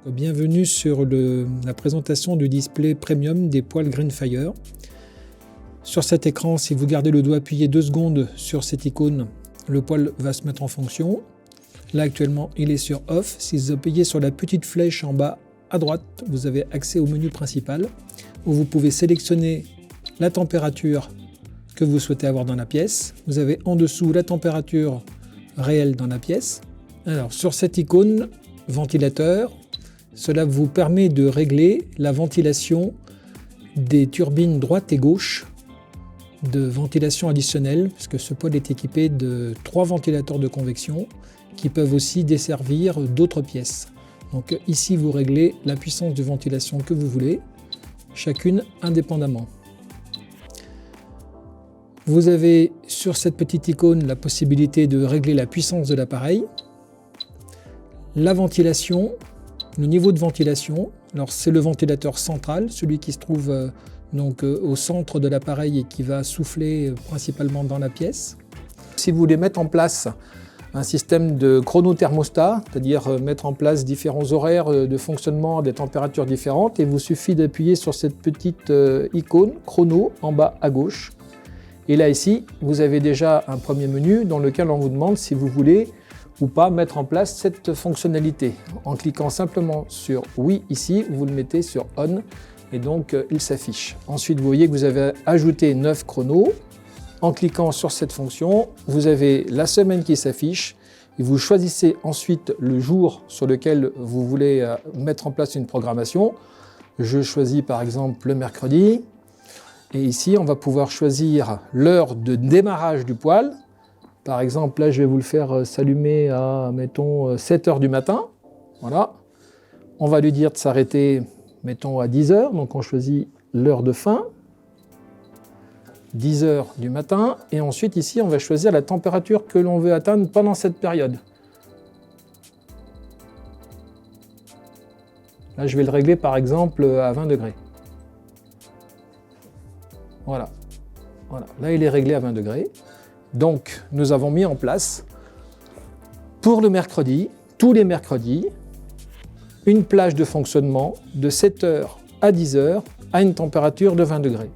Bienvenue sur la présentation du display premium des poêles Greenfire. Sur cet écran, si vous gardez le doigt appuyé 2 secondes sur cette icône, le poêle va se mettre en fonction. Là actuellement, il est sur off. Si vous appuyez sur la petite flèche en bas à droite, vous avez accès au menu principal où vous pouvez sélectionner la température que vous souhaitez avoir dans la pièce. Vous avez en dessous la température réelle dans la pièce. Alors sur cette icône ventilateur, cela vous permet de régler la ventilation des turbines droite et gauche de ventilation additionnelle, parce que ce poêle est équipé de 3 ventilateurs de convection qui peuvent aussi desservir d'autres pièces. Donc ici vous réglez la puissance de ventilation que vous voulez, chacune indépendamment. Vous avez sur cette petite icône la possibilité de régler la puissance de l'appareil, la ventilation, le niveau de ventilation. Alors c'est le ventilateur central, celui qui se trouve au centre de l'appareil et qui va souffler principalement dans la pièce. Si vous voulez mettre en place un système de chronothermostat, c'est-à-dire mettre en place différents horaires de fonctionnement à des températures différentes, il vous suffit d'appuyer sur cette petite icône chrono en bas à gauche. Et là ici, vous avez déjà un premier menu dans lequel on vous demande si vous voulez ou pas mettre en place cette fonctionnalité. En cliquant simplement sur oui ici, vous le mettez sur on et donc il s'affiche. Ensuite, vous voyez que vous avez ajouté 9 chronos. En cliquant sur cette fonction, vous avez la semaine qui s'affiche et vous choisissez ensuite le jour sur lequel vous voulez mettre en place une programmation. Je choisis par exemple le mercredi. Et ici, on va pouvoir choisir l'heure de démarrage du poêle. Par exemple, là, je vais vous le faire s'allumer à, mettons, 7 h du matin. Voilà. On va lui dire de s'arrêter, mettons, à 10 h. Donc, on choisit l'heure de fin. 10 h du matin. Et ensuite, ici, on va choisir la température que l'on veut atteindre pendant cette période. Là, je vais le régler, par exemple, à 20 degrés. Voilà. Là, il est réglé à 20 degrés. Donc, nous avons mis en place, pour le mercredi, tous les mercredis, une plage de fonctionnement de 7 h à 10 h à une température de 20 degrés.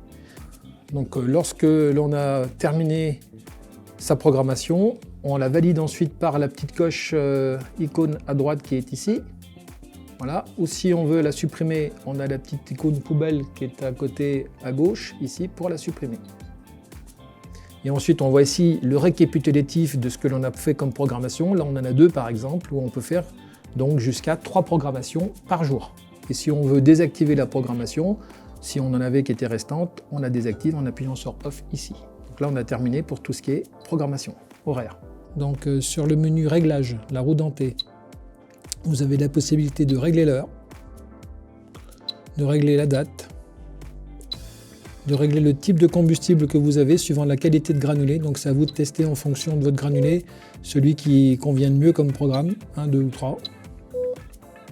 Donc, lorsque l'on a terminé sa programmation, on la valide ensuite par la petite coche icône à droite qui est ici. Voilà. Ou si on veut la supprimer, on a la petite icône poubelle qui est à côté à gauche, ici, pour la supprimer. Et ensuite, on voit ici le récapitulatif de ce que l'on a fait comme programmation. Là, on en a 2 par exemple, où on peut faire donc jusqu'à 3 programmations par jour. Et si on veut désactiver la programmation, si on en avait qui était restante, on la désactive en appuyant sur Off ici. Donc là, on a terminé pour tout ce qui est programmation, horaire. Donc sur le menu Réglage, la roue dentée, vous avez la possibilité de régler l'heure, de régler la date, de régler le type de combustible que vous avez suivant la qualité de granulé. Donc c'est à vous de tester en fonction de votre granulé, celui qui convient le mieux comme programme, 1, 2 ou 3.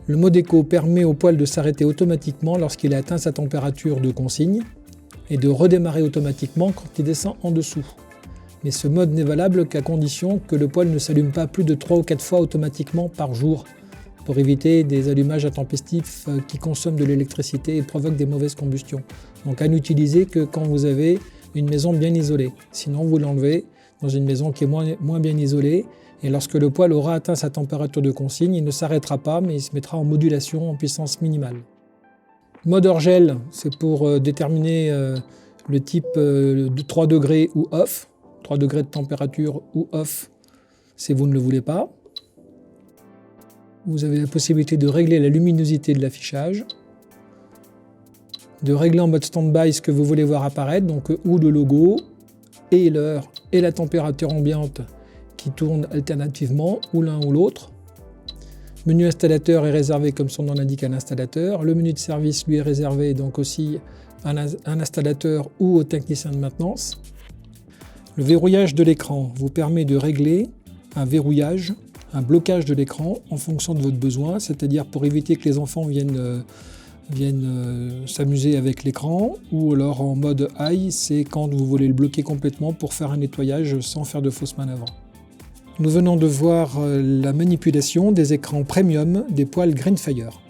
Le mode éco permet au poêle de s'arrêter automatiquement lorsqu'il a atteint sa température de consigne et de redémarrer automatiquement quand il descend en dessous. Mais ce mode n'est valable qu'à condition que le poêle ne s'allume pas plus de 3 ou 4 fois automatiquement par jour, pour éviter des allumages intempestifs qui consomment de l'électricité et provoquent des mauvaises combustions. Donc à n'utiliser que quand vous avez une maison bien isolée. Sinon vous l'enlevez dans une maison qui est moins bien isolée et lorsque le poêle aura atteint sa température de consigne, il ne s'arrêtera pas mais il se mettra en modulation en puissance minimale. Mode hors gel, c'est pour déterminer le type de 3 degrés ou off. 3 degrés de température ou off si vous ne le voulez pas. Vous avez la possibilité de régler la luminosité de l'affichage, de régler en mode stand-by ce que vous voulez voir apparaître, donc ou le logo, et l'heure, et la température ambiante qui tourne alternativement, ou l'un ou l'autre. Menu installateur est réservé, comme son nom l'indique, à l'installateur. Le menu de service lui est réservé donc aussi à un installateur ou au technicien de maintenance. Le verrouillage de l'écran vous permet de régler un verrouillage, un blocage de l'écran en fonction de votre besoin, c'est-à-dire pour éviter que les enfants viennent s'amuser avec l'écran, ou alors en mode high, c'est quand vous voulez le bloquer complètement pour faire un nettoyage sans faire de fausses manœuvres. Nous venons de voir la manipulation des écrans premium des poêles Greenfire.